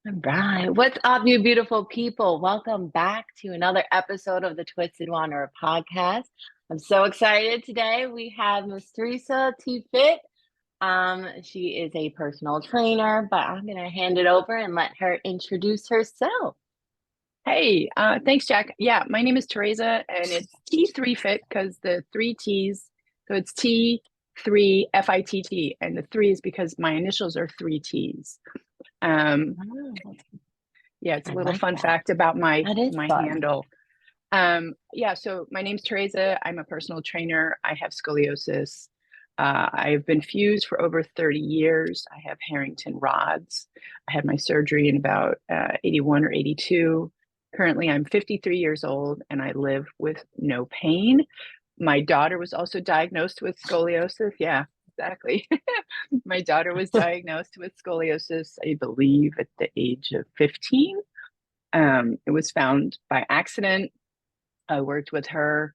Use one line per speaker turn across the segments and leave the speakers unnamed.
All right. What's up, you beautiful people? Welcome back to another episode of the Twisted Wanderer podcast. I'm so excited today. We have Miss Teresa T3fitt. She is a personal trainer, but I'm gonna hand it over and let her introduce herself.
Hey, thanks, Jack. Yeah, my name is Teresa, and it's T3fitt because the three T's. So it's T3FITT, and the three is because my initials are three T's. Um,
Oh,
yeah, it's a
I
little
like
fun
that.
fact about my
That is
my
fun.
handle. Yeah, so my name's Teresa. I'm a personal trainer. I have scoliosis. I've been fused for over 30 years. I have Harrington rods. I had my surgery in about 81 or 82. Currently, I'm 53 years old and I live with no pain. My daughter was also diagnosed with scoliosis. Yeah, exactly. My daughter was diagnosed with scoliosis, I believe, at the age of 15. It was found by accident. I worked with her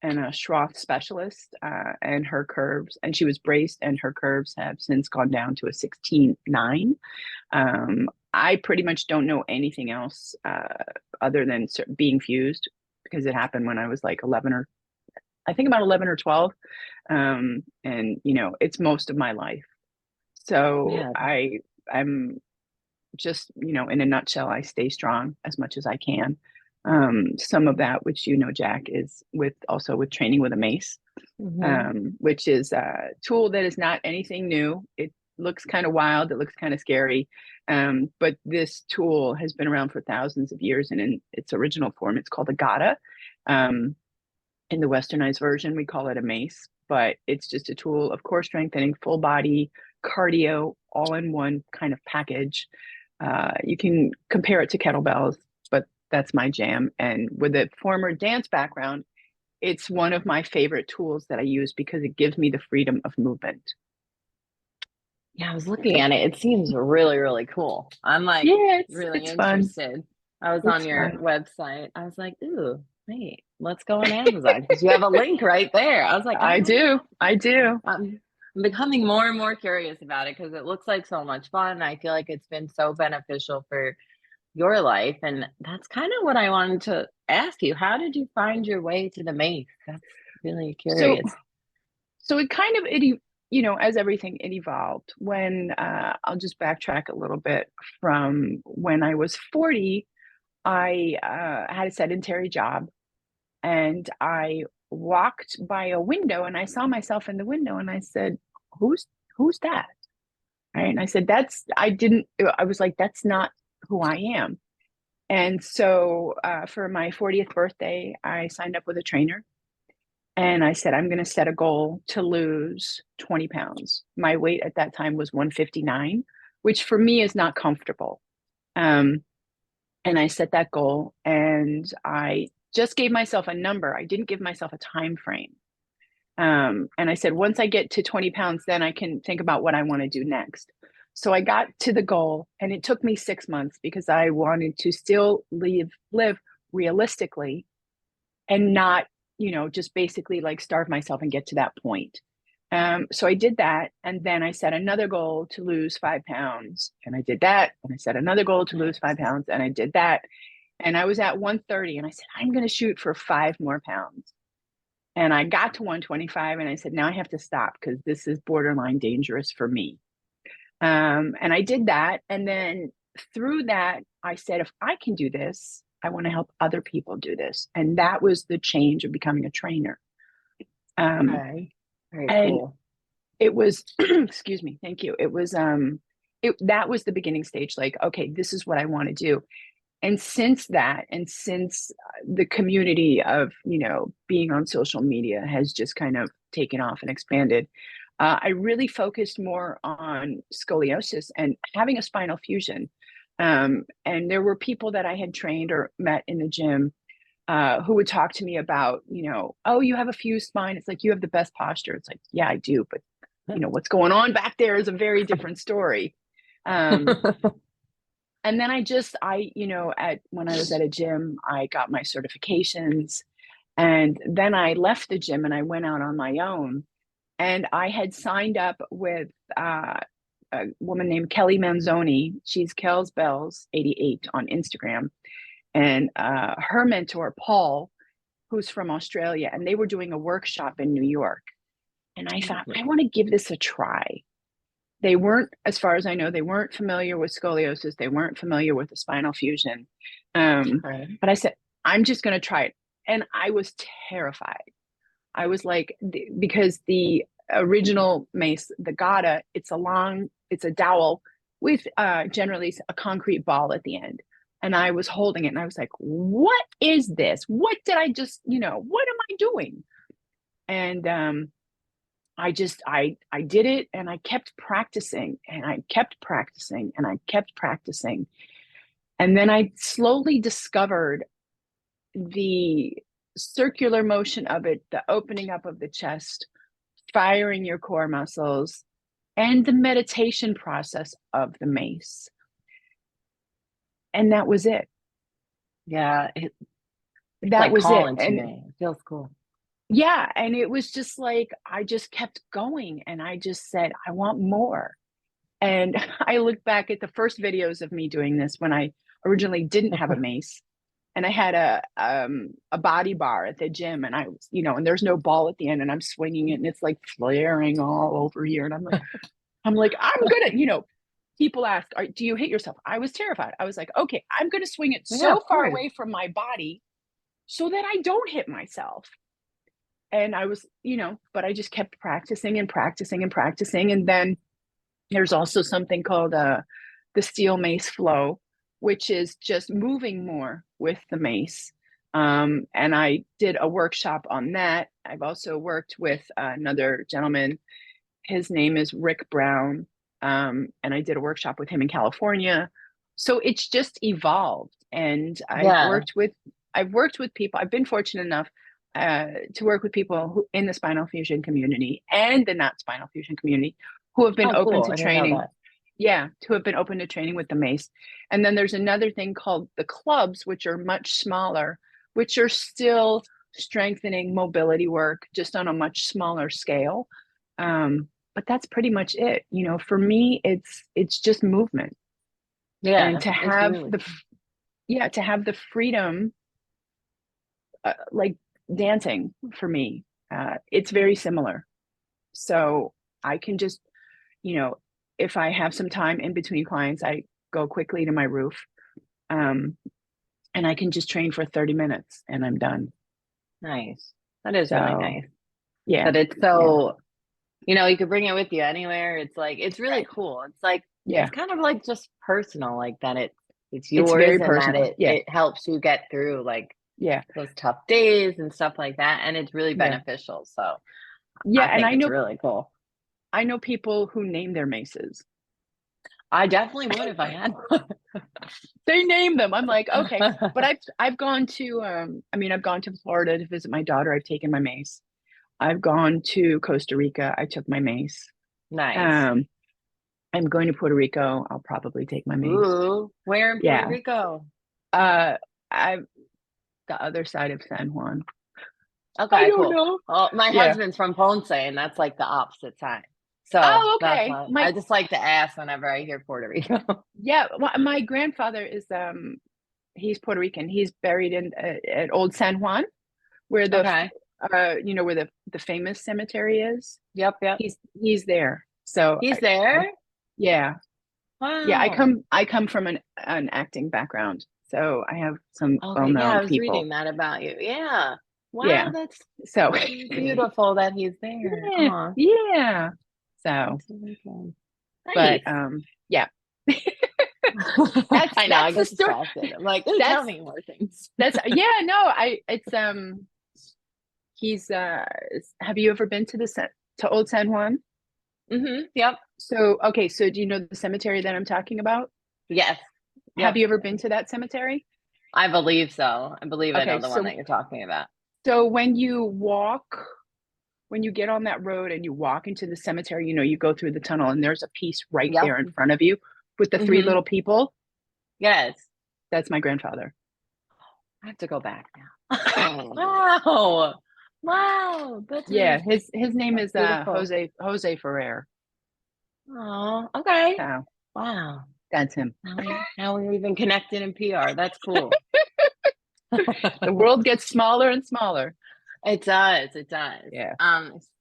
and a Schroth specialist, and her curves, and she was braced, and her curves have since gone down to a 16.9. I pretty much don't know anything else other than being fused because it happened when I was like 11 or I think about 11 or 12. And it's most of my life. So
Yeah.
I'm just, in a nutshell, I stay strong as much as I can. Some of that, which Jack, is with training with a mace,
Hmm.
which is a tool that is not anything new. It looks kind of wild, it looks kind of scary, but this tool has been around for thousands of years, and in its original form, it's called a gata. Um, in the westernized version, we call it a mace, but it's just a tool of core strengthening, full body cardio, all in one kind of package. You can compare it to kettlebells, but that's my jam. And with a former dance background, it's one of my favorite tools that I use because it gives me the freedom of movement.
Yeah, I was looking at it. It seems really, really cool. I'm like
Yeah, it's
really
it's fun.
interested. I was on
It's
your
fun.
website. I was like, ooh, wait, let's go on Amazon because you have a link right there. I was like,
I do. I do.
I'm becoming more and more curious about it because it looks like so much fun. I feel like it's been so beneficial for your life. And that's kind of what I wanted to ask you. How did you find your way to the mace? That's really
So
curious.
so it kind of as everything, it evolved when I'll just backtrack a little bit. From when I was 40, I had a sedentary job, and I walked by a window and I saw myself in the window and I said, who's that? Right. And I said, I was like, that's not who I am. And so for my 40th birthday, I signed up with a trainer and I said, I'm going to set a goal to lose 20 pounds. My weight at that time was 159, which for me is not comfortable. Um, and I set that goal and I just gave myself a number. I didn't give myself a time frame. And I said, once I get to 20 pounds, then I can think about what I want to do next. So I got to the goal, and it took me 6 months because I wanted to still live realistically and not, just basically like starve myself and get to that point. So I did that. And then I set another goal to lose 5 pounds. And I did that. And I set another goal to lose 5 pounds. And I did that. And I was at 130. And I said, I'm going to shoot for 5 more pounds. And I got to 125 and I said, now I have to stop because this is borderline dangerous for me. And I did that. And then through that, I said, if I can do this, I want to help other people do this. And that was the change of becoming a trainer. Um,
Okay. Very
and
cool.
it was, excuse me, thank you. It was, that was the beginning stage. Like, okay, this is what I want to do. And since that, and since the community of, being on social media has just kind of taken off and expanded, I really focused more on scoliosis and having a spinal fusion. And there were people that I had trained or met in the gym who would talk to me about, oh, you have a fused spine. It's like, you have the best posture. It's like, yeah, I do. But, what's going on back there is a very different story. Um, and then when I was at a gym, I got my certifications, and then I left the gym and I went out on my own. And I had signed up with a woman named Kelly Manzoni. She's Kel's Bells 88 on Instagram, and her mentor Paul, who's from Australia, and they were doing a workshop in New York. And I thought, I want to give this a try. They weren't, as far as I know, they weren't familiar with scoliosis. They weren't familiar with the spinal fusion. But I said, I'm just going to try it. And I was terrified. I was like, because the original mace, the Gata, it's a dowel with generally a concrete ball at the end. And I was holding it and I was like, what is this? What did I just, what am I doing? And I did it, and I kept practicing, and I kept practicing, and I kept practicing. And then I slowly discovered the circular motion of it, the opening up of the chest, firing your core muscles, and the meditation process of the mace. And that was it.
Yeah.
That was it.
And it feels cool.
Yeah. And it was just like, I just kept going, and I just said, I want more. And I look back at the first videos of me doing this when I originally didn't have a mace, and I had a body bar at the gym, and I was, and there's no ball at the end, and I'm swinging it, and it's like flaring all over here. And I'm like, I'm gonna, people ask, do you hit yourself? I was terrified. I was like, okay, I'm gonna swing it so far away from my body so that I don't hit myself. And I was, but I just kept practicing and practicing and practicing. And then there's also something called the steel mace flow, which is just moving more with the mace. And I did a workshop on that. I've also worked with another gentleman. His name is Rick Brown. And I did a workshop with him in California. So it's just evolved. And I've worked with people. I've been fortunate enough to work with people who in the spinal fusion community and the not spinal fusion community who have been open to training. Yeah, who have been open to training with the mace. And then there's another thing called the clubs, which are much smaller, which are still strengthening mobility work, just on a much smaller scale. But that's pretty much it. For me, it's just movement. Yeah, and to have to have the freedom, like dancing for me, it's very similar. So I can just, if I have some time in between clients, I go quickly to my roof, and I can just train for 30 minutes and I'm done.
Nice. That is really nice.
Yeah.
But it's so, you could bring it with you anywhere. It's like, it's really cool. It's like, it's kind of like just personal, like that it's yours, it's very personal. That it helps you get through like those tough days and stuff like that. And it's really beneficial. So I know it's really cool.
I know people who name their maces.
I definitely would if I had one.
They name them. I'm like, okay. But I've gone to I've gone to Florida to visit my daughter. I've taken my mace. I've gone to Costa Rica. I took my mace.
Nice.
I'm going to Puerto Rico. I'll probably take my mace.
Ooh, where in Puerto Rico?
I'm the other side of San Juan.
Okay, I don't know. Well, my husband's from Ponce, and that's like the opposite side. So okay. I just like to ask whenever I hear Puerto Rico.
Yeah, well, my grandfather is he's Puerto Rican. He's buried in at Old San Juan, where the where the famous cemetery is.
Yep.
He's there. So
he's there.
Yeah.
Wow.
Yeah, I come from an acting background, so I have some well-known
I was
people.
reading that about you. Yeah. Wow,
yeah.
That's
so
beautiful that he's there.
Yeah. So,
nice.
But yeah.
I know. I get distracted. I'm like, tell me more things.
He's have you ever been to Old San Juan?
Mm-hmm. Yep.
So okay, so do you know the cemetery that I'm talking about?
Yes.
Have you ever been to that cemetery?
I believe so. I believe I know the one that you're talking about.
So when you get on that road and you walk into the cemetery, you go through the tunnel and there's a piece right there in front of you with the three little people.
Yes.
That's my grandfather.
I have to go back now. Wow. That's
his name is Jose Ferrer.
Oh, okay.
So
Wow.
that's him.
Now we're even connected in PR. That's cool.
The world gets smaller and smaller.
It does. It does.
Yeah.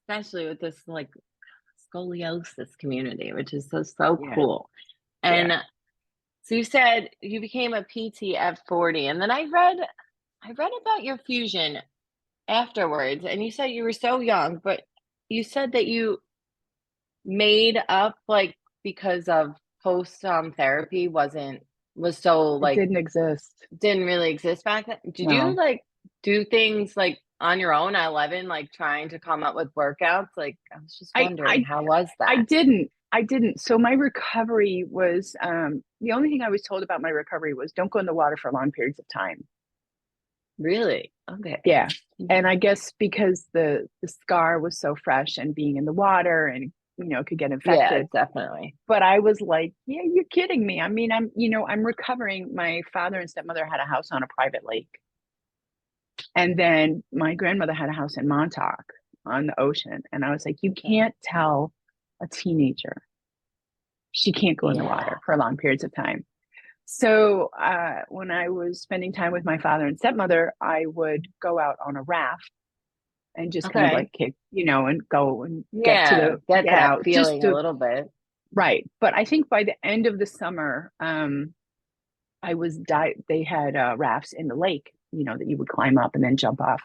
Especially with this like scoliosis community, which is so
Yeah.
cool.
Yeah.
And so you said you became a PT at 40, and then I read about your fusion afterwards, and you said you were so young, but you said that you made up like because of post therapy was so
It
like
didn't exist.
didn't really exist back then. Did you
No.
like do things like on your own at 11, like trying to come up with workouts? Like I was just
I
wondering,
I
how was
I
that?
didn't. I didn't. So my recovery was the only thing I was told about my recovery was don't go in the water for long periods of time.
Really? Okay.
Yeah. And I guess because the scar was so fresh and being in the water and it could get
Yeah,
infected.
definitely.
But I was like, yeah, you're kidding me. I mean, I'm recovering. My father and stepmother had a house on a private lake. And then my grandmother had a house in Montauk on the ocean. And I was like, you can't tell a teenager she can't go in the
Yeah.
water for long periods of time. So when I was spending time with my father and stepmother, I would go out on a raft and just kind of
Okay.
like kick, and go and
Yeah, get
get
that
out just
feeling a
to,
little bit.
right. But I think by the end of the summer, they had rafts in the lake, that you would climb up and then jump off.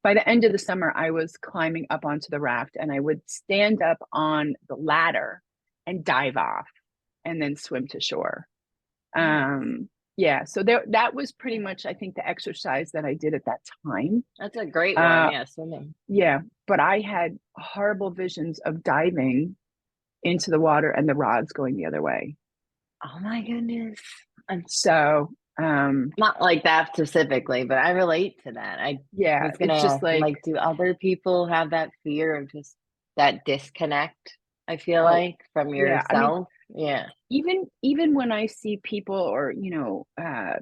By the end of the summer, I was climbing up onto the raft and I would stand up on the ladder and dive off and then swim to shore.
Nice.
Yeah, so that was pretty much, I think, the exercise that I did at that time.
That's a great one.
Uh,
Yeah, swimming.
yeah, but I had horrible visions of diving into the water and the rods going the other way.
Oh my goodness. I'm
So,
not like that specifically, but I relate to that. I
yeah,
was gonna
it's just
ask,
like,
like, do other people have that fear of just that disconnect, I feel
oh,
like, from
yeah. I mean,
yourself? Yeah.
even when I see people or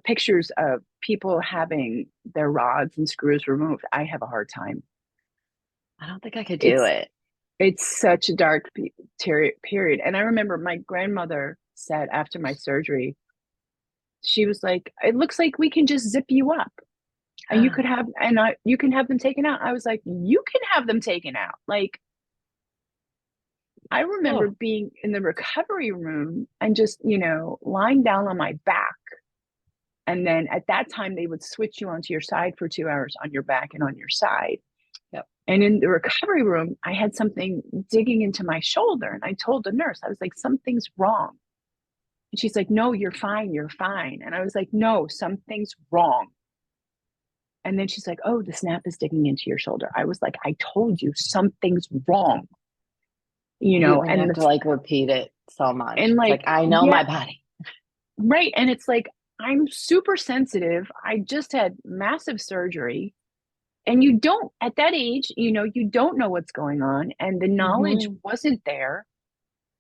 pictures of people having their rods and screws removed, I have a hard time.
I don't think I could do
It's
it.
it's such a dark period. And I remember my grandmother said after my surgery, she was like, "It looks like we can just zip you up, and you can have them taken out." I was like, "You can have them taken out." Like I remember
Oh,
being in the recovery room and just lying down on my back. And then at that time, they would switch you onto your side for 2 hours on your back and on your side.
yep.
And in the recovery room, I had something digging into my shoulder. And I told the nurse, I was like, something's wrong. And she's like, no, you're fine. You're fine. And I was like, no, something's wrong. And then she's like, oh, the snap is digging into your shoulder. I was like, I told you something's wrong,
You
and
have to like repeat it so much.
and
It's like,
like,
I know
yeah,
my body.
right. And it's like, I'm super sensitive. I just had massive surgery. And you don't, at that age, you don't know what's going on. And the knowledge
Hmm.
wasn't there.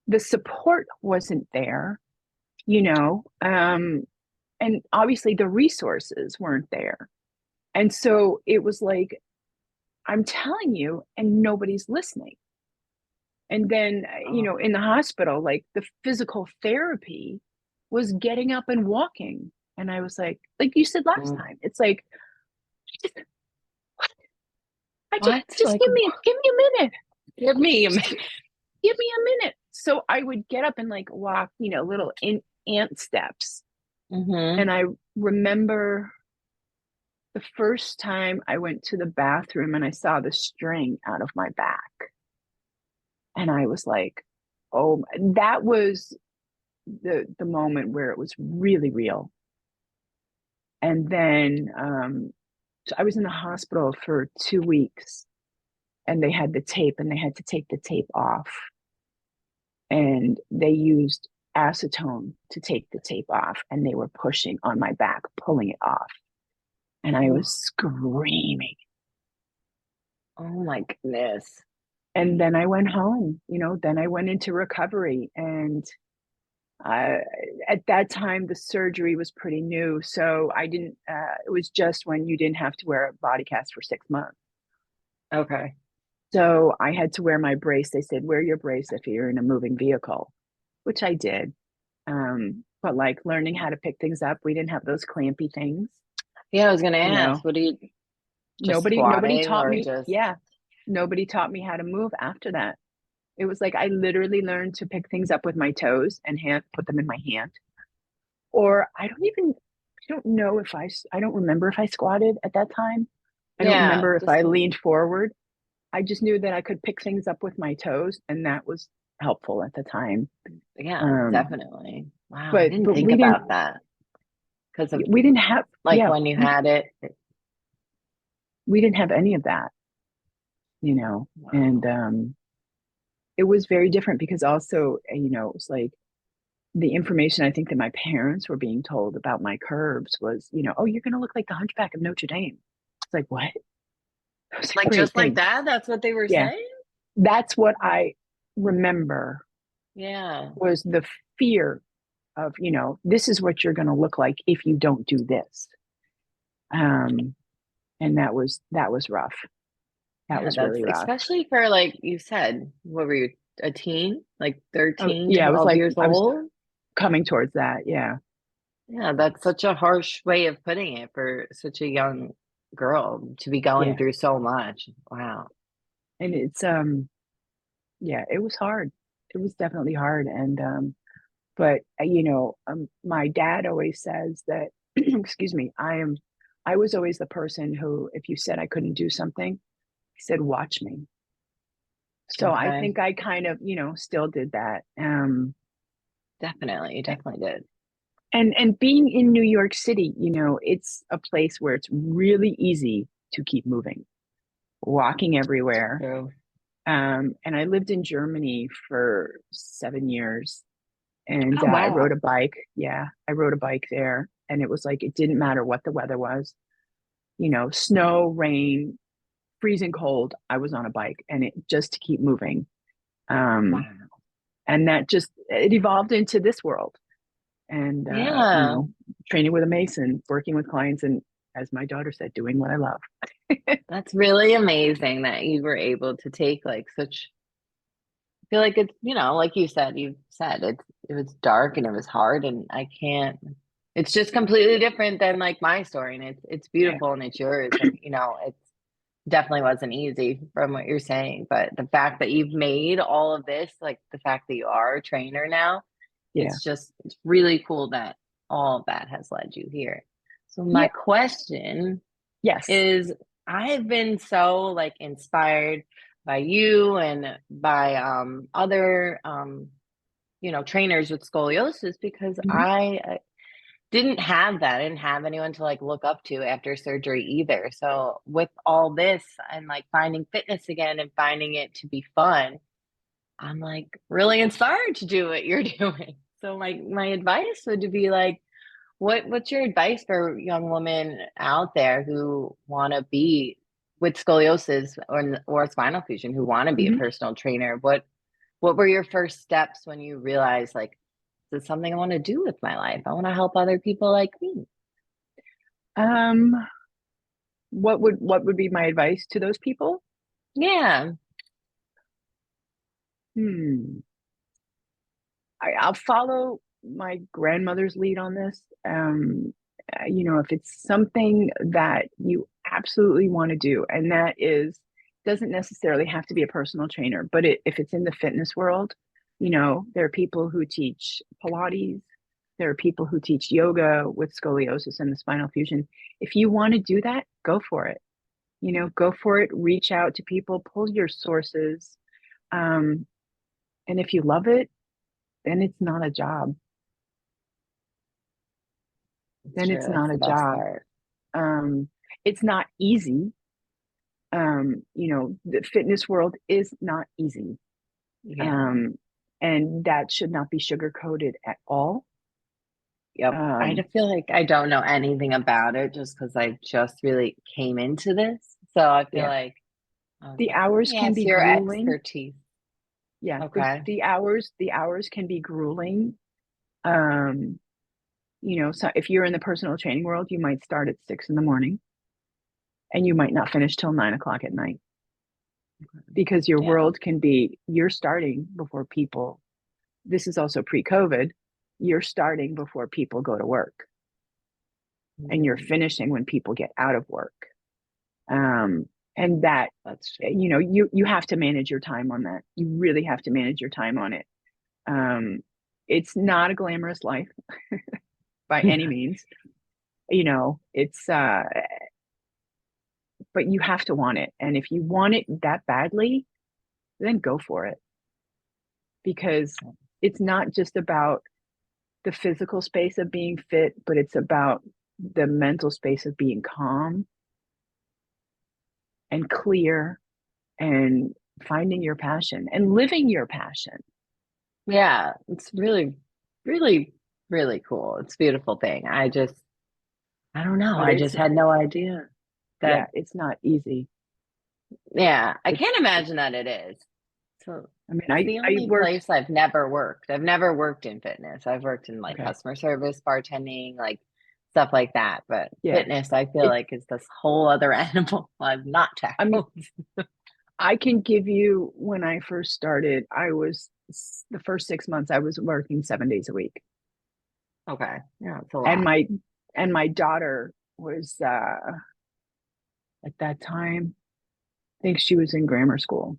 The support wasn't there, and obviously the resources weren't there. And so it was like, I'm telling you, and nobody's listening. And then,
Oh,
in the hospital, like the physical therapy was getting up and walking. And I was like you said last
mm.
time, it's like, just,
What?
just
Like,
give me a minute.
give me a
Just
minute.
give me a minute. So I would get up and like walk, little ant steps.
Hmm.
And I remember the first time I went to the bathroom and I saw the string out of my back. And I was like, oh, that was the moment where it was really real. And then so I was in the hospital for 2 weeks and they had the tape and they had to take the tape off. And they used acetone to take the tape off and they were pushing on my back, pulling it off. And I was screaming.
Oh my goodness.
And then I went home, then I went into recovery. And uh, at that time, the surgery was pretty new. So I didn't, it was just when you didn't have to wear a body cast for 6 months.
Okay.
So I had to wear my brace. They said, wear your brace if you're in a moving vehicle. which I did. But like learning how to pick things up, we didn't have those clampy things,
Yeah, I was gonna
you
ask,
know.
what do you just
Nobody
squatting
taught
or
me.
just
Yeah, nobody taught me how to move after that. It was like I literally learned to pick things up with my toes and put them in my hand. Or I don't know if I don't remember if I squatted at that time. I don't
yeah,
remember if
just
I leaned forward. I just knew that I could pick things up with my toes, and that was helpful at the time.
yeah,
Um,
definitely. Wow, I didn't
but
think about that because of
we didn't have,
like
yeah,
when you had it.
we didn't have any of that, you know, and
Wow.
it was very different because also, it was like the information I think that my parents were being told about my curves was, oh, you're going to look like the Hunchback of Notre Dame. It's like, what? I was like,
Like
great,
just like
thanks.
that? That's what they were
Yeah,
saying?
that's what I remember
Yeah.
was the fear of, this is what you're going to look like if you don't do this. Um, and that was rough. That
Yeah,
was
that's
really rough.
especially for like you said, what were you, a teen? Like
Oh,
13,
yeah,
12 years
I was
old?
coming towards that. Yeah.
Yeah, that's such a harsh way of putting it for such a young girl to be going
Yeah.
through so much. Wow.
And yeah, it was hard. It was definitely hard. And, but my dad always says that, excuse me, I was always the person who, if you said I couldn't do something, he said, watch me. So I
Okay.
think I kind of, still did that.
Definitely. You definitely did.
And being in New York City, it's a place where it's really easy to keep moving, walking everywhere.
True.
And I lived in Germany for 7 years, and
Oh,
I rode
wow.
a bike. Yeah, I rode a bike there, and it was like it didn't matter what the weather was, snow, rain, freezing cold. I was on a bike, and it just to keep moving. Um,
Wow.
and that just it evolved into this world, and
Yeah.
training with a mason, working with clients, and as my daughter said, doing what I love.
That's really amazing that you were able to take like such, I feel like it's, like you said, it was dark and it was hard and I can't, it's just completely different than like my story and it's
Yeah,
beautiful and it's yours and it's definitely wasn't easy from what you're saying, but the fact that you've made all of this, like the fact that you are a trainer now,
yeah,
it's really cool that all of that has led you here. So my
yeah.
question
Yes.
is I've been so like inspired by you and by other trainers with scoliosis because
Mhm.
I didn't have that. I didn't have anyone to like look up to after surgery either. So with all this and like finding fitness again and finding it to be fun, I'm like really inspired to do what you're doing. So my advice would be like what's your advice for young women out there who want to be with scoliosis or spinal fusion who want to be a
Mhm.
personal trainer? What were your first steps when you realized like this is something I want to do with my life? I want to help other people like me.
Um, what would be my advice to those people?
Yeah.
Hmm. I'll follow my grandmother's lead on this. If it's something that you absolutely want to do, and that is doesn't necessarily have to be a personal trainer, but if it's in the fitness world, there are people who teach Pilates, there are people who teach yoga with scoliosis and the spinal fusion. If you want to do that, go for it. Go for it. Reach out to people, pull your sources, um, and if you love it, then it's not a job.
It's
Then it's
true. That's
not
the
a
best
job.
part.
Um, it's not easy. The fitness world is not easy.
Yeah.
Um, and that should not be sugar coated at all.
Yep. I
Um,
just feel like I don't know anything about it just because I just really came into this. So I feel
yeah,
like I was
the
like, let
hours
me
can
ask
be
your
grueling.
expertise.
Yeah,
Okay.
the hours can be grueling. Um, so if you're in the personal training world, you might start at 6 in the morning and you might not finish till 9 o'clock at night because your
Yeah.
world can be you're starting before people this is also pre-COVID, you're starting before people go to work and you're finishing when people get out of work. And
That's true.
you know, you have to manage your time on that. You really have to manage your time on it. It's not a glamorous life by any means. You know, it's but you have to want it. And if you want it that badly, then go for it. Because it's not just about the physical space of being fit, but it's about the mental space of being calm and clear and finding your passion and living your passion.
Yeah, it's really, really, really cool. It's a beautiful thing. I don't know.
But
I just had no idea
yeah,
that,
it's not easy.
yeah, I
It's,
can't imagine that it is. So
I mean,
it's the
I
only
worked,
place I've never worked. I've never worked in fitness. I've worked in like
okay,
customer service, bartending, like stuff like that. But
yeah,
fitness, I feel
it,
like is this whole other animal I've not
I mean,
tackled.
I can give you, when I first started, the first 6 months, I was working 7 days a week.
Okay. Yeah, it's a
And
lot.
my daughter was, at that time, I think she was in grammar school.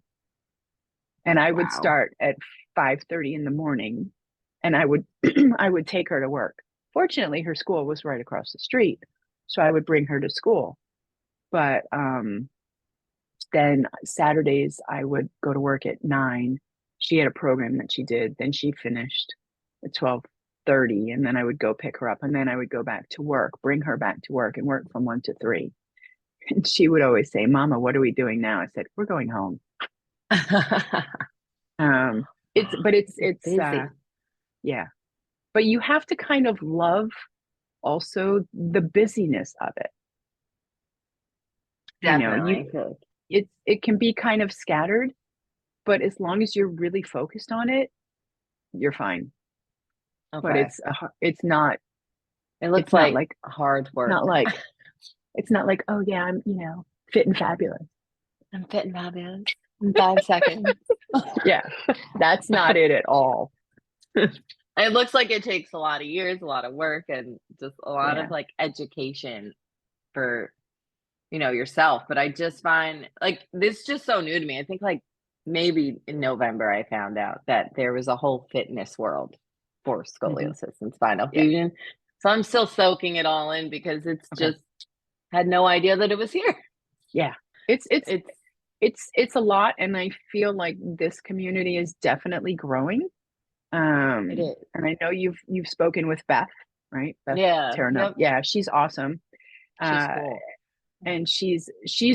And I would
Wow.
start at 5:30 in the morning and I would I would take her to work. Fortunately, her school was right across the street, so I would bring her to school. But then Saturdays I would go to work at 9. She had a program that she did. Then she finished at 12:30, and then I would go pick her up, and then I would go back to work, bring her back to work, and work from 1 to 3. And she would always say, "Mama, what are we doing now?" I said, "We're going home." Um, it's
Busy.
yeah, but you have to kind of love also the busyness of it. You know,
Definitely. Good.
it can be kind of scattered, but as long as you're really focused on it, you're fine. But
Okay.
it's not
It
it's
looks
not
like
like
hard
not
work.
like it's not like, oh yeah, I'm, fit and fabulous.
I'm fit and fabulous in 5 seconds.
Yeah, that's not it at all.
It looks like it takes a lot of years, a lot of work, and just a lot of
Yeah.
like education for, yourself. But I just find like this just so new to me. I think like maybe in November I found out that there was a whole fitness world for
Hmm.
scoliosis and spinal
Yeah.
fusion. So I'm still soaking it all in because it's
Okay.
just had no idea that it was here.
Yeah. It's it's
It's
it's a lot, and I feel like this community is definitely growing.
it is.
And I know you've spoken with Beth, right? Beth
Yeah.
Terranova.
Yep.
Yeah, she's awesome.
She's
Uh,
cool.
and she's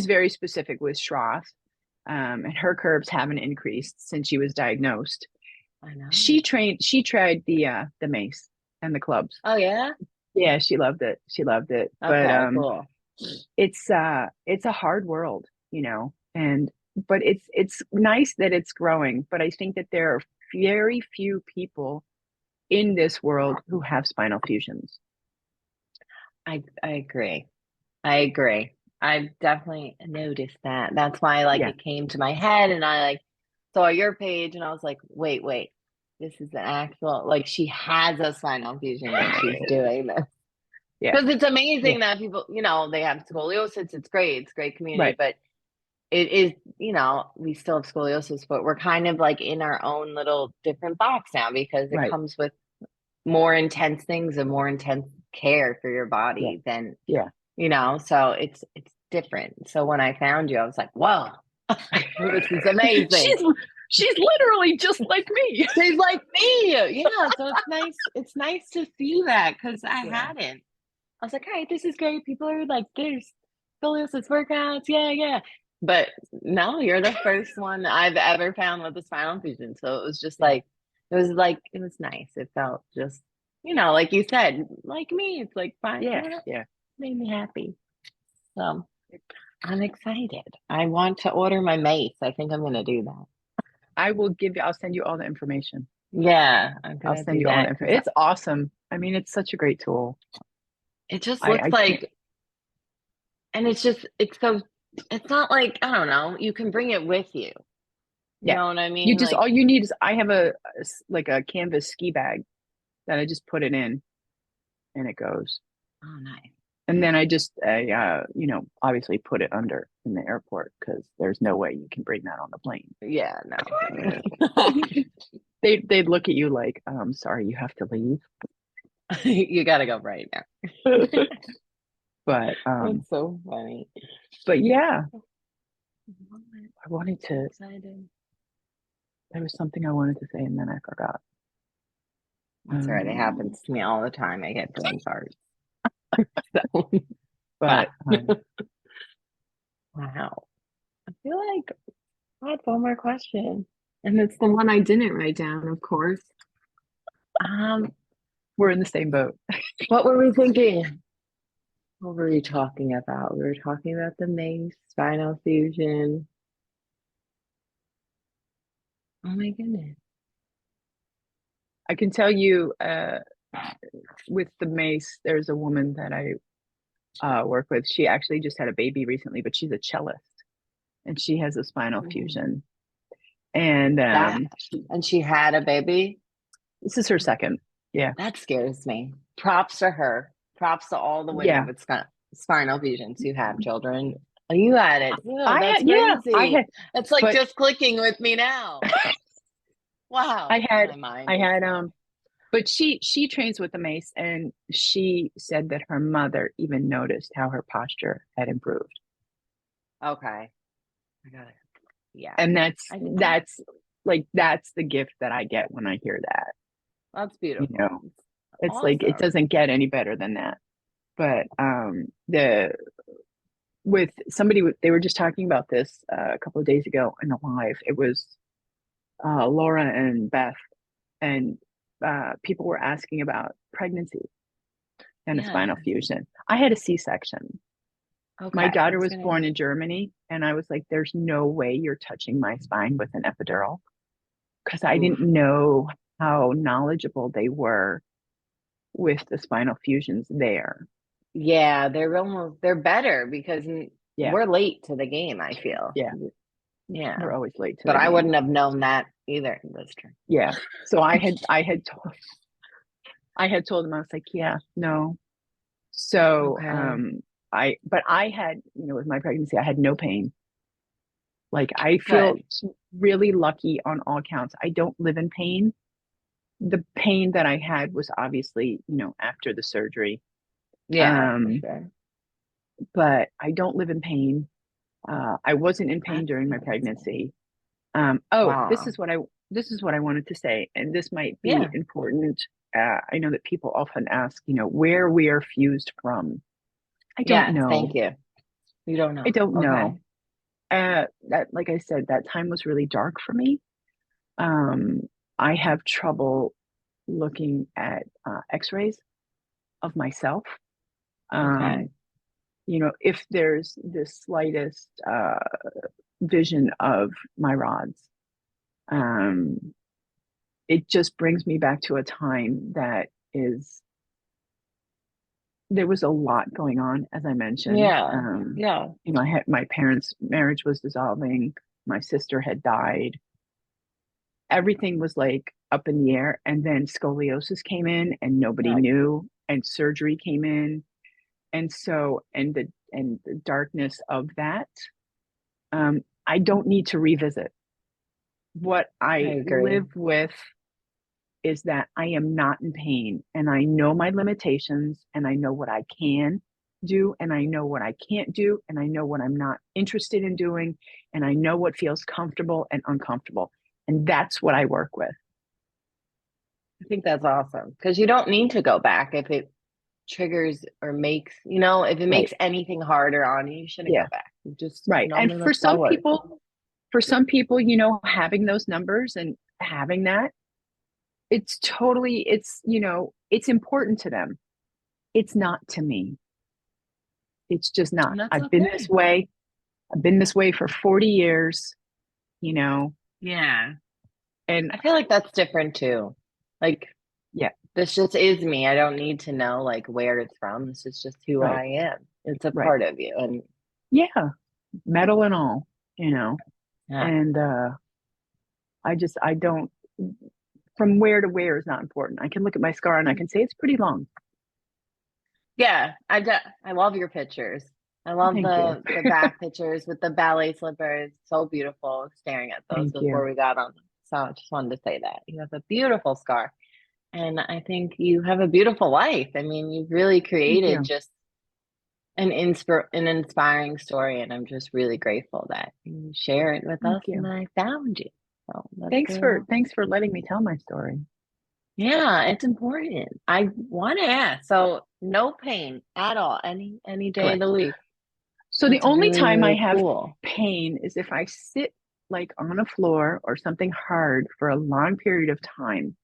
very specific with Schroth. And her curves haven't increased since she was diagnosed.
I know.
She tried the mace and the clubs.
Oh yeah.
Yeah, she loved it. She loved it. But
Okay. Cool.
it's a hard world, and but it's nice that it's growing. But I think that there are very few people in this world who have spinal fusions.
I agree. I agree. I've definitely noticed that. That's why like
Yeah,
it came to my head and I like saw your page and I was like, wait, this is an actual like she has a spinal fusion and she's doing this.
yeah,
Because it's
yeah.
amazing that people, they have scoliosis. It's great. It's a great community,
Right,
but it is, we still have scoliosis, but we're kind of like in our own little different box now because it
right.
comes with more intense things and more intense care for your
Yeah,
body than
yeah.
so it's different. So when I found you, I was like, whoa, this is amazing.
She's literally just like me.
She's like me. Yeah. So it's nice to see that because I
Yeah,
hadn't. I was like, all right, this is great. People are like, there's scoliosis workouts. Yeah, yeah. But no, you're the first one I've ever found with a spinal fusion. So it was just
yeah,
it was nice. It felt just, like you said, like me. It's like fine.
yeah,
Yeah,
yeah.
made me happy. So I'm excited. I want to order my mace. I think I'm gonna do that.
I'll send you all the information.
Yeah, I'm
I'll
gonna
send
do
you all the
that
information.
because
It's awesome. I mean, it's such a great tool.
it just looks
I can't,
like, and it's not like, I don't know, you can bring it with you. You
Yeah.
know what I
You
mean?
just,
Like,
all you need is, I have like a canvas ski bag that I just put it in and it goes.
oh, nice.
And then you know, obviously put it under in the airport because there's no way you can bring that on the plane.
Yeah, no.
They'd look at you like, sorry, you have to leave.
You gotta go right now.
But
That's so funny.
yeah,
I'm
I wanted to.
excited.
There was something I wanted to say and then I forgot.
That's all right. It happens to me all the time. I get brain farts.
But
wow. I feel like I had one more question. And it's the one I didn't write down, of course.
we're in the same boat.
What were we thinking? What were we talking about? We were talking about the mace, spinal fusion. Oh my goodness.
I can tell you, with the mace, there's a woman that I work with. She actually just had a baby recently, but she's a cellist and she has a spinal fusion. And
And she had a baby.
this is her second. Yeah.
That scares me. Props to her. Props to all the women
Yeah.
with spinal fusions who have children. Oh, you had it too.
I
That's
had, yeah,
crazy.
I had,
It's like
but
just clicking with me now. Wow.
I had,
My mind
I
is
had,
blown.
but she trains with the mace and she said that her mother even noticed how her posture had improved.
Okay. I got it. Yeah.
And that's
I think
that's the gift that I get when I hear that.
that's
You
beautiful.
know, it's like it
Awesome.
doesn't get any better than that. But the with somebody they were just talking about this a couple of days ago in a live. It was Laura and Beth, and people were asking about pregnancy and a
Yeah.
spinal fusion. I had a C-section.
Okay.
My
I
daughter
was
was
gonna.
born in Germany, and I was like, "There's no way you're touching my spine with an epidural," because I
Oof.
didn't know how knowledgeable they were with the spinal fusions there.
Yeah, they're better because
Yeah,
we're late to the game, I feel.
yeah,
Yeah.
we're always late to
But
the
I
game.
wouldn't have known that either. That's true.
Yeah, so I had told them, I was like, yeah, no. So
Okay.
but I had, you know, with my pregnancy, I had no pain. Like I feel
Good.
really lucky on all counts. I don't live in pain. The pain that I had was obviously, you know, after the surgery.
Yeah, for
Um,
sure.
but I don't live in pain. I wasn't in pain
That's
during my
amazing.
pregnancy.
Wow.
This is what I wanted to say, and this might be
Yeah.
important. I know that people often ask, you know, where we are fused from. I don't
Yes, thank
know.
you. You don't
I
know.
don't
Okay.
know. That, like I said, that time was really dark for me. Um, I have trouble looking at X-rays of myself.
Okay.
Um, you know, if there's the slightest vision of my rods, um, it just brings me back to a time that is there was a lot going on, as I mentioned.
Yeah. Yeah.
You know, I had my parents' marriage was dissolving, my sister had died, everything was like up in the air, and then scoliosis came in and nobody
Right.
knew, and surgery came in, and so and the darkness of that, I don't need to revisit. What
I
I
agree.
live with is that I am not in pain and I know my limitations and I know what I can do and I know what I can't do and I know what I'm not interested in doing and I know what feels comfortable and uncomfortable. And that's what I work with.
I think that's awesome because you don't need to go back if it triggers or makes, if it
Right.
makes anything harder on you, you shouldn't go
Yeah.
back. You just
Right.
can
And
only look forward.
for some people, you know, having those numbers and having that, it's important to them. It's not to me. It's just not.
And that's
I've been this
okay.
way. I've been this way for 40 years, you know,
Yeah.
and
I feel like that's different too. Like,
yeah,
this just is me. I don't need to know like where it's from. This is just who
right,
I am. It's a
right.
part of you. And
Yeah, metal and all, you know,
yeah,
and I don't, from where to where is not important. I can look at my scar and I can say it's pretty long.
Yeah, I love your pictures. I love
Thank you.
the back pictures with the ballet slippers. So beautiful staring at those
Thank you.
before we got on them. So I just wanted to say that. You have a beautiful scar. And I think you have a beautiful life. I mean, you've really
Thank
created
you.
just an inspiring story, and I'm just really grateful that you share it with us
Thank you.
and I found you. So let's
Thanks for letting me tell my story.
yeah, it's important. I want to ask. So no pain at all, any day of the
Correct.
week.
So the
That's
only
really,
time I
really
have
cool.
pain is if I sit like on a floor or something hard for a long period of time.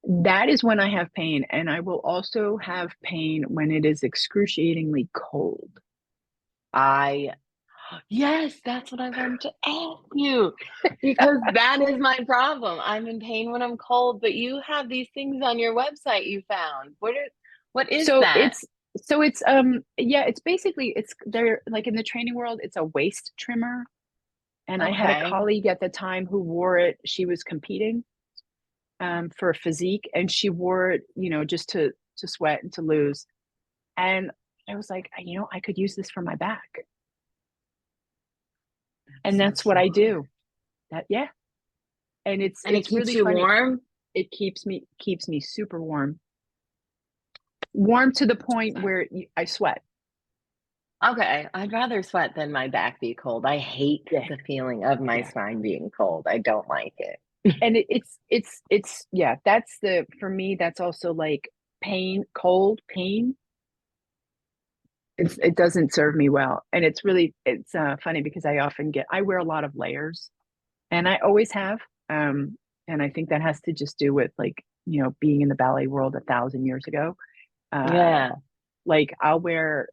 That is when I have pain. And I will also have pain when it is excruciatingly cold.
I Yes, that's what I wanted to ask you because that is my problem. I'm in pain when I'm cold, but you have these things on your website you found. What is
So
that?
it's yeah, it's basically it's they're like in the training world, it's a waist trimmer. And I had a
Okay.
colleague at the time who wore it. She was competing for a physique, and she wore it, just to sweat and to lose. And I was like, I could use this for my back, and
So
that's what I
smart.
do. That yeah, and
And it
it's
keeps
really
you
funny.
warm?
It keeps me super warm to the point where I sweat.
Okay, I'd rather sweat than my back be cold. I hate
Yeah,
the feeling of my
yeah.
spine being cold. I don't like it.
And it's yeah. That's the for me. That's also like pain, cold pain. It doesn't serve me well, and it's funny because I wear a lot of layers, and I always have. Um, and I think that has to just do with like being in the ballet world 1,000 years ago. Uh,
Yeah.
like I'll wear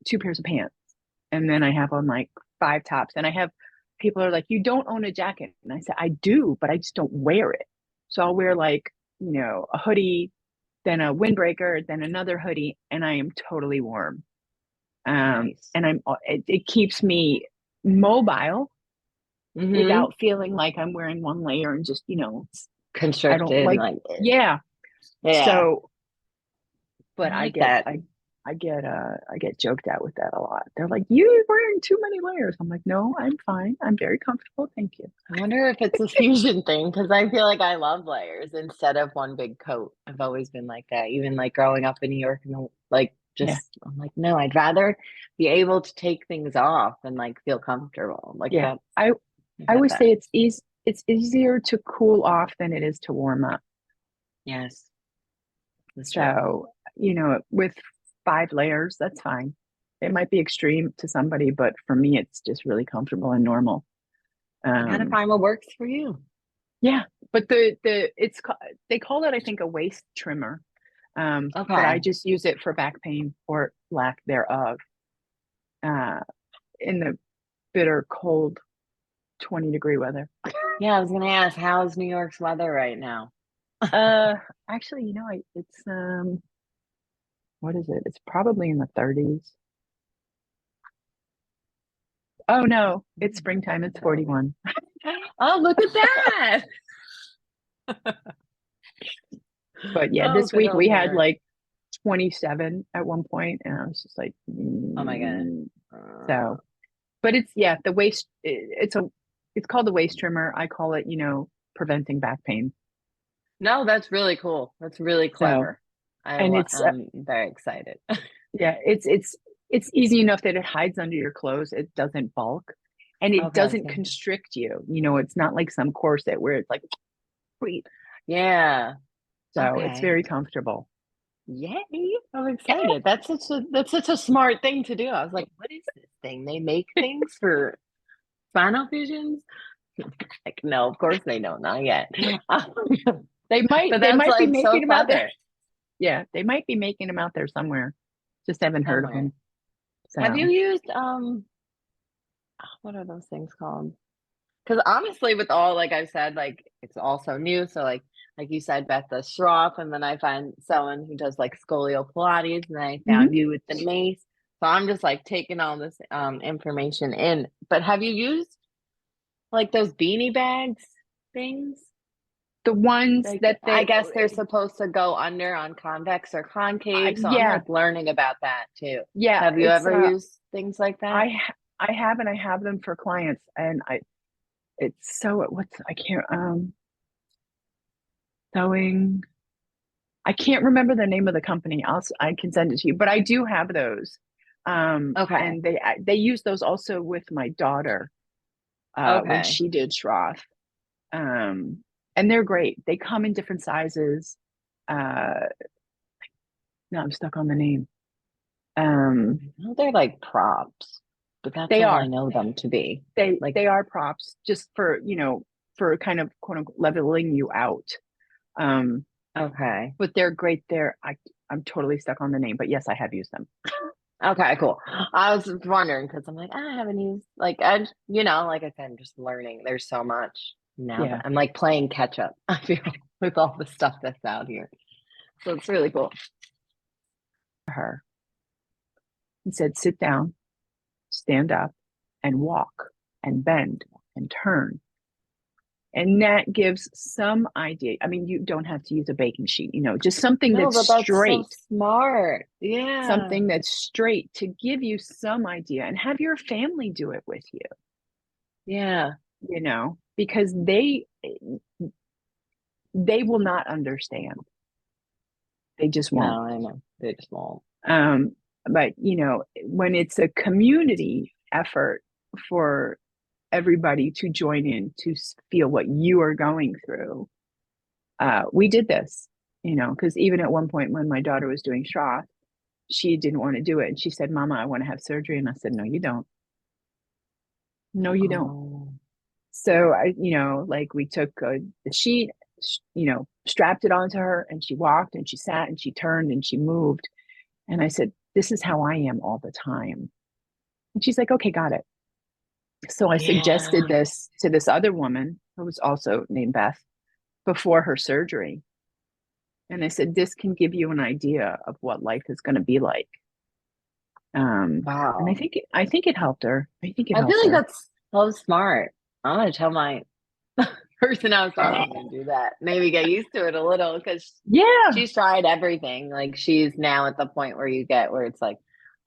two pairs of pants, and then I have on like five tops, and I have people are like, "You don't own a jacket," and I said, "I do, but I just don't wear it." So I'll wear like a hoodie, then a windbreaker, then another hoodie, and I am totally warm.
Nice.
And it keeps me mobile
Mm-hmm.
without feeling like I'm wearing one layer and just I don't
Constricted,
like
like
yeah.
yeah.
So,
I
but
like that.
I get joked at with that a lot. They're like, "You're wearing too many layers." I'm like, "No, I'm fine. I'm very comfortable. Thank you."
I wonder if it's a fusion thing because I feel like I love layers instead of one big coat. I've always been like that, even like growing up in New York and like
Yeah,
just I'm like, no, I'd rather be able to take things off and like feel comfortable. Like
yeah.
that's I
I
get
always
that.
say it's easier to cool off than it is to warm up.
Yes, that's true.
So, with five layers, that's fine. It might be extreme to somebody, but for me, it's just really comfortable and normal.
You gotta
Um,
find what works for you.
yeah, but they call it, I think, a waist trimmer. But I
Okay.
just use it for back pain or lack thereof. Uh, in the bitter cold 20-degree weather.
Yeah, I was gonna ask, how's New York's weather right now?
Uh, actually, it's what is it? It's probably in the 30s. Oh no, it's springtime. It's 41.
Oh, look at that.
But yeah,
Oh,
this
good
week
old
we
New
had
York.
like 27 at one point, and I was just like,
Oh my goodness.
so. But it's yeah, the waist. It's called the waist trimmer. I call it, preventing back pain.
No, that's really cool. That's really
So,
clever.
and it's
I'm very excited.
yeah, it's easy enough that it hides under your clothes. It doesn't bulk, and it
Okay,
doesn't
so
constrict you. It's not like some corset where it's like breathe.
yeah.
So it's
Okay.
very comfortable.
Yay. I'm excited. That's such a smart thing to do. I was like, what is this thing? They make things for spinal fusions? Like, no, of course they don't, not yet. But
They
that's
might be
like so
making them out there.
clever
Yeah, they might be making them out there somewhere. Just haven't heard of
somewhere.
them.
Have you
So,
used what are those things called? Because honestly, with all like I've said, like it's all so new. So like you said, Beth does Schroff, and then I find someone who does like scolio Pilates, and then I found
mhm.
you with the mace. So I'm just like taking all this information in. But have you used Like those beanie bags things?
The ones
Like,
that
I guess they're supposed to go under on convex or concave, so I'm
yeah,
like learning about that too.
yeah,
Have you
it's
ever used things like that?
I have, and I have them for clients, and it's so what's I can't sewing. I can't remember the name of the company. I can send it to you, but I do have those.
Okay.
And they use those also with my daughter when
Okay.
she did Schroth. And they're great. They come in different sizes. Uh, no, I'm stuck on the name.
Well, they're like props, but that's
They
all I
are.
know them to be. Like,
They are props just for, for kind of quote unquote leveling you out. Um,
okay.
but they're great. I'm totally stuck on the name, but yes, I have used them.
Okay, cool. I was wondering because I'm like, I haven't used like like I said, I'm just learning. There's so much now that
Yeah.
I'm like playing catch up, I feel, with all the stuff that's out here. So it's really cool.
Her and said, sit down, stand up, and walk and bend and turn. And that gives some idea. I mean, you don't have to use a baking sheet, just something
No,
that's
but that's so
straight,
smart. Yeah.
to give you some idea and have your family do it with you,
Yeah.
because they will not understand. They just won't.
No, I know. They just won't.
Um, but when it's a community effort for everybody to join in to feel what you are going through, we did this, because even at one point when my daughter was doing Schroth, she didn't want to do it. And she said, Mama, I want to have surgery. And I said, no, you don't. No, you don't.
Oh.
So like we took the sheet, strapped it onto her, and she walked and she sat and she turned and she moved. And I said, this is how I am all the time. And she's like, okay, got it. So I suggested
Yeah.
this to this other woman who was also named Beth before her surgery. And I said, this can give you an idea of what life is going to be like. And
Wow.
I think it helped her. I think it
I feel
helped
like
her.
that's so smart. I'm gonna tell my person I was talking to do that. Maybe get used to it a little because
Yeah.
she's tried everything. Like she's now at the point where it's like,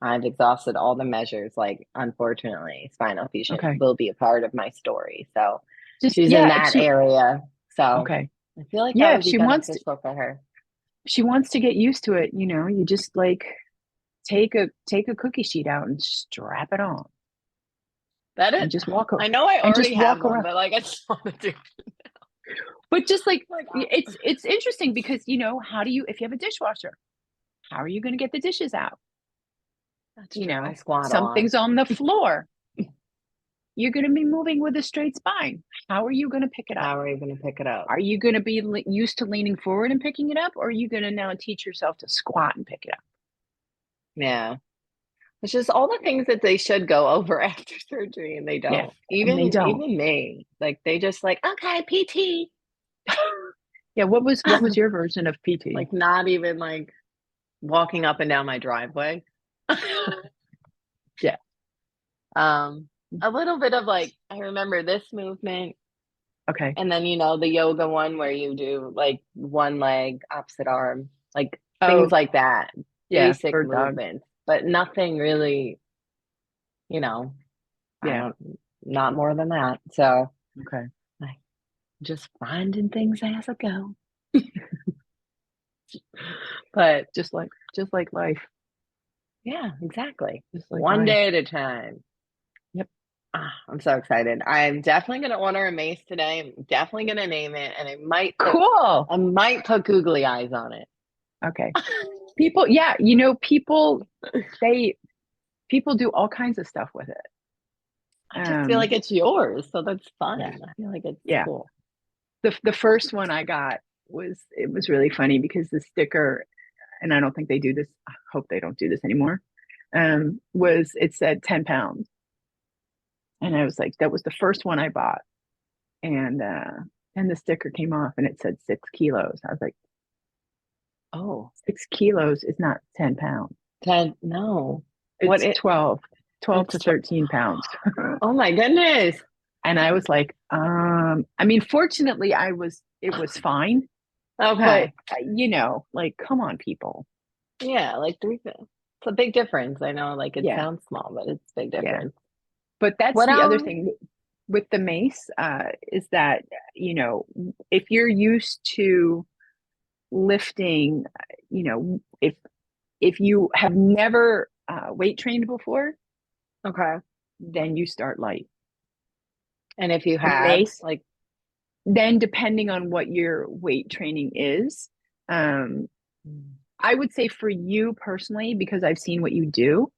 I've exhausted all the measures. Like, unfortunately, spinal fusion
Okay.
will be a part of my story. So
Just,
she's in
yeah.
that area. So
Okay.
I feel like that
Yeah.
would be beneficial for her.
She wants to get used to it. You just like take a cookie sheet out and strap it on
That is,
and just
I know I
and just
already have
walk
one,
around.
but like I just want to do
But just like
like
it's interesting because how do you, if you have a dishwasher, how are you going to get the dishes out?
that's true. I squat a lot.
Something's on the floor. You're going to be moving with a straight spine. How are you going to pick it up?
How are you going to pick it up?
Are you going to be used to leaning forward and picking it up, or are you going to now teach yourself to squat and pick it up?
Yeah. It's just all the things that they should go over after surgery and they
Yeah,
don't.
and they don't.
Even me. Like they just like, okay, PT.
Yeah, what was your version of PT?
Like not even like walking up and down my driveway.
Yeah.
A little bit of like, I remember this movement.
Okay.
And then, the yoga one where you do like one leg, opposite arm, like things
Oh,
like that,
yeah,
basic
bird dog.
movements, but nothing really, you know, I
Yeah.
don't, not more than that. So
Okay.
I just finding things as I go. But
Just like life.
yeah, exactly.
Just like
One
life.
day at a time.
Yep.
I'm so excited. I'm definitely going to order a mace today. I'm definitely going to name it, and
Cool.
I might put googly eyes on it.
Okay. People, yeah, they people do all kinds of stuff with it.
I just feel like it's yours, so that's fun.
Yeah.
I feel like it's
Yeah.
cool.
The first one I got was really funny because the sticker, and I don't think they do this. I hope they don't do this anymore. It said 10 pounds. And I was like, that was the first one I bought. And the sticker came off and it said 6 kilos. I was like, oh, 6 kilos is not 10 pounds.
10, no.
It's 12 to
it's
13 pounds.
oh my goodness.
And I was like, I mean, fortunately, it was fine, but
Okay.
like, come on, people.
Yeah, like 3 feet. It's a big difference. I know, like it
Yeah,
sounds small, but it's a big
yeah.
difference.
But that's
What
the other thing with the mace, is that, if you're used to lifting, if you have never weight trained before,
Okay.
then you start light.
And if you
The
have,
mace,
like,
then depending on what your weight training is, um, I would say for you personally, because I've seen what you do,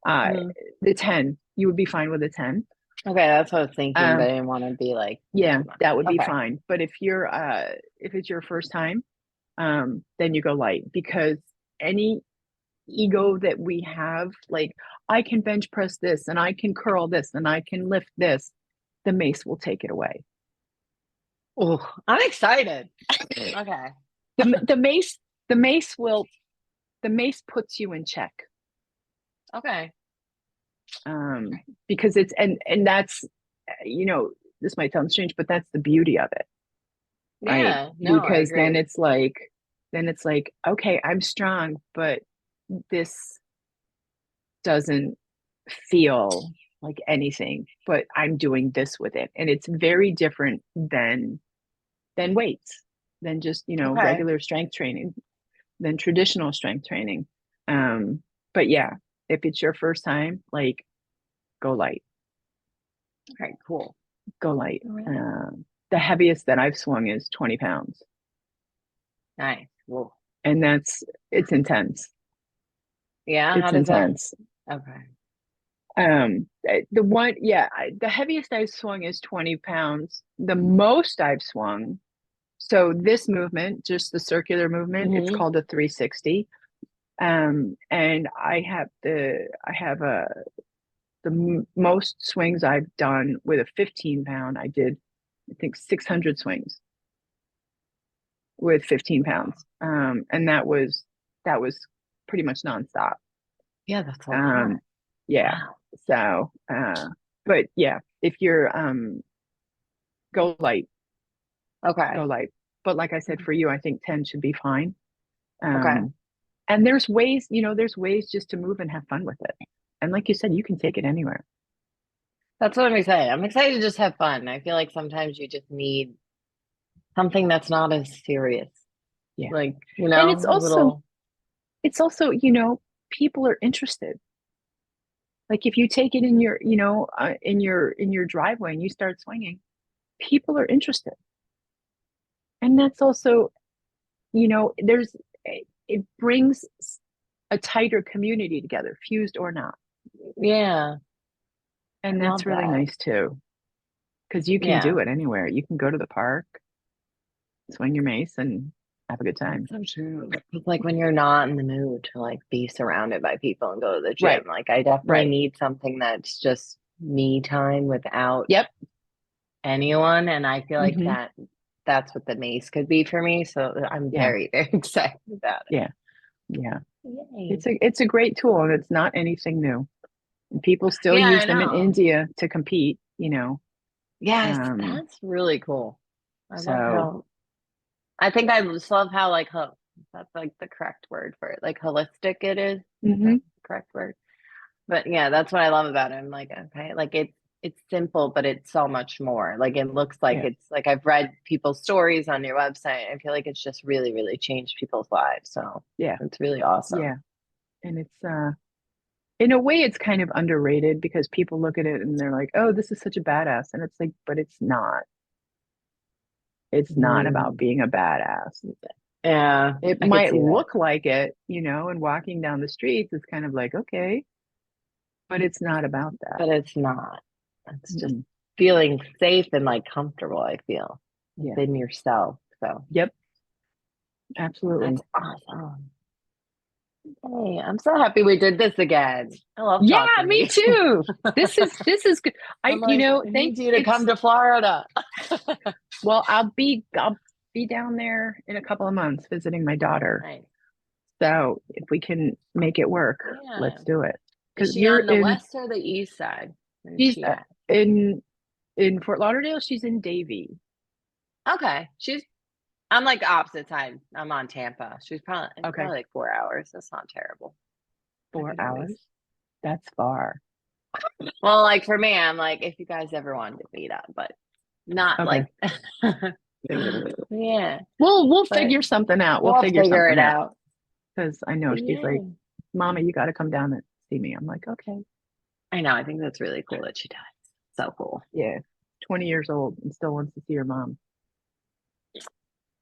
uh,
mhm.
the 10, you would be fine with a 10.
Okay, that's what I was thinking, but
Um,
I didn't want to be like
yeah,
too much.
that would be
Okay.
fine. But if it's your first time, then you go light, because any ego that we have, like, I can bench press this and I can curl this and I can lift this, the mace will take it away.
Oh, I'm excited. Okay.
The the mace the mace will the mace puts you in check.
Okay.
Because it's and that's, you know this might sound strange, but that's the beauty of it, right?
Yeah, no, I
Because
agree.
then it's like, okay, I'm strong, but this doesn't feel like anything, but I'm doing this with it, and it's very different than weights, than just,
Okay.
regular strength training, than traditional strength training. But yeah, if it's your first time, like, go light.
Okay, cool.
Go light.
All right.
The heaviest that I've swung is 20 pounds,
Nice. Whoa.
and it's intense.
Yeah, how
It's
does that?
intense.
Okay.
The heaviest I've swung is 20 pounds. The most I've swung, so this movement, just the circular movement, it's
Hmm.
called a 360. And I have most swings I've done with a 15 pound. I did, I think, 600 swings with 15 pounds. And that was pretty much nonstop.
Yeah, that's a lot.
Um, yeah.
Wow.
So, but yeah, if you're, go light,
Okay.
go light. But like I said, for you, I think 10 should be fine.
Okay.
Um, and there's ways just to move and have fun with it. And like you said, you can take it anywhere.
That's what I'm excited. I'm excited to just have fun. I feel like sometimes you just need something that's not as serious.
Yeah.
Like,
And
a little.
it's also, people are interested. Like, if you take it in your driveway and you start swinging, people are interested. And that's also, it brings a tighter community together, fused or not.
Yeah, I
And that's
love
really
that.
nice too, because you can
Yeah.
do it anywhere. You can go to the park, swing your mace, and have a good
That's
time.
so true. It's like when you're not in the mood to like be surrounded by people and go to the gym.
Right,
Like I definitely
right.
need something that's just me time without
Yep.
anyone. And I feel like
Hmm.
that's what the mace could be for me. So I'm
Yeah,
very, very excited about
yeah, yeah.
it. Yay.
It's a great tool, and it's not anything new. And people still
Yeah,
use
I
them in
know.
India to compete.
Yes,
Um,
that's really cool. I love
so
how I think I just love how like that's like the correct word for it. Like holistic it is. Is that
mhm,
the correct word? But yeah, that's what I love about it. I'm like, okay, like it's simple, but it's so much more. Like it looks like
yeah,
it's like I've read people's stories on your website. I feel like it's just really, really changed people's lives. So
yeah,
it's really awesome.
yeah. And it's in a way, it's kind of underrated, because people look at it and they're like, "Oh, this is such a badass," and it's like, but it's not. It's not about
Mm.
being a badass.
Yeah,
It
I could
might
see that.
look like it, and walking down the streets, it's kind of like, okay, but it's not about that.
But it's not. It's just
Mm-mm.
feeling safe and like comfortable, I feel
Yeah.
within yourself. So
Yep. Absolutely.
that's awesome. Hey, I'm so happy we did this again. I love
Yeah,
talking to
me
you.
too. This is good.
I'm like, I
Thank
need you to come
it's
to Florida.
well, I'll be down there in a couple of months visiting my daughter.
Nice.
So if we can make it work,
Yeah.
let's do it.
Is
Because
she on the west or the east side? Where is
she's
she at?
in in Fort Lauderdale. She's in Davie.
Okay. I'm like the opposite side. I'm on Tampa. It's
Okay,
probably like 4 hours. That's not terrible. I
four
could always.
hours. That's far.
Well, like for me, I'm like, if you guys ever wanted to meet up, but not
Okay.
like, yeah,
We'll
but
figure something out. We'll
we'll
figure
figure
something
it
out
out.
because I know
But
she's
yeah,
like, Mama, you got to come down and see me. I'm like, okay,
I know. I think that's really cool that she does. So cool.
yeah. 20 years old and still wants to see her mom.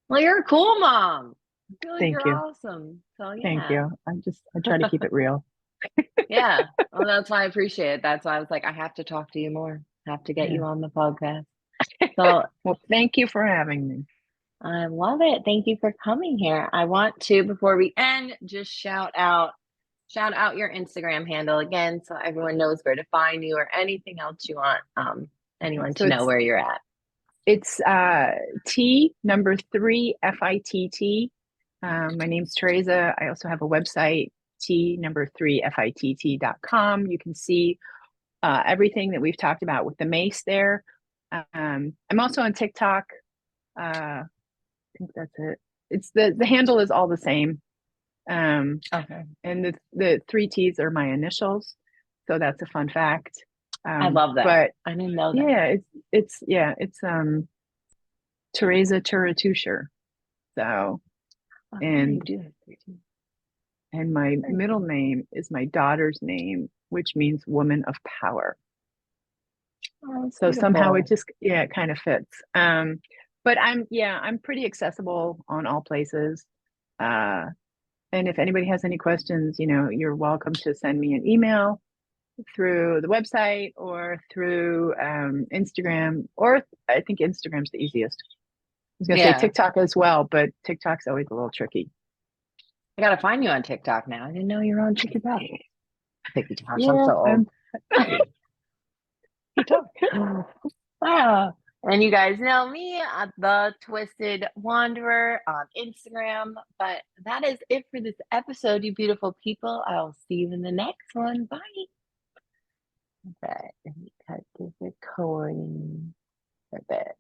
Well, you're a cool mom. I feel like
Thank
you're
you.
awesome. So
Thank
yeah.
you. I try to keep it real.
Yeah. Well, that's why I appreciate it. That's why I was like, I have to talk to you more. I have to get
Yeah.
you on the podcast. So
Well, thank you for having me.
I love it. Thank you for coming here. I want to, before we end, just shout out your Instagram handle again so everyone knows where to find you or anything else you want
Okay.
anyone
So
to know where you're at.
it's T number 3FITT. My name's Teresa. I also have a website, T number 3FITT.com. You can see everything that we've talked about with the mace there. I'm also on TikTok. I think that's it. It's the handle is all the same.
Okay.
And the three T's are my initials. So that's a fun fact.
I love that.
But
I didn't know that.
yeah, it's Teresa Turatusher. So
Oh, yeah, you
and
do have 13.
and my
Very
middle
cool.
name is my daughter's name, which means woman of power.
Oh, it's
So somehow it
beautiful.
just it kind of fits. But I'm pretty accessible on all places. Uh, and if anybody has any questions, you're welcome to send me an email through the website or through Instagram, or I think Instagram's the easiest. I was gonna say
Yeah.
TikTok as well, but TikTok's always a little tricky.
I gotta find you on TikTok now. I didn't know you were on TikTok. TikTok. I'm
Yeah,
so old.
TikTok.
Ah, and you guys know me at the Twisted Wanderer on Instagram. But that is it for this episode, you beautiful people. I'll see you in the next one. Bye. Okay, let me cut this recording for a bit.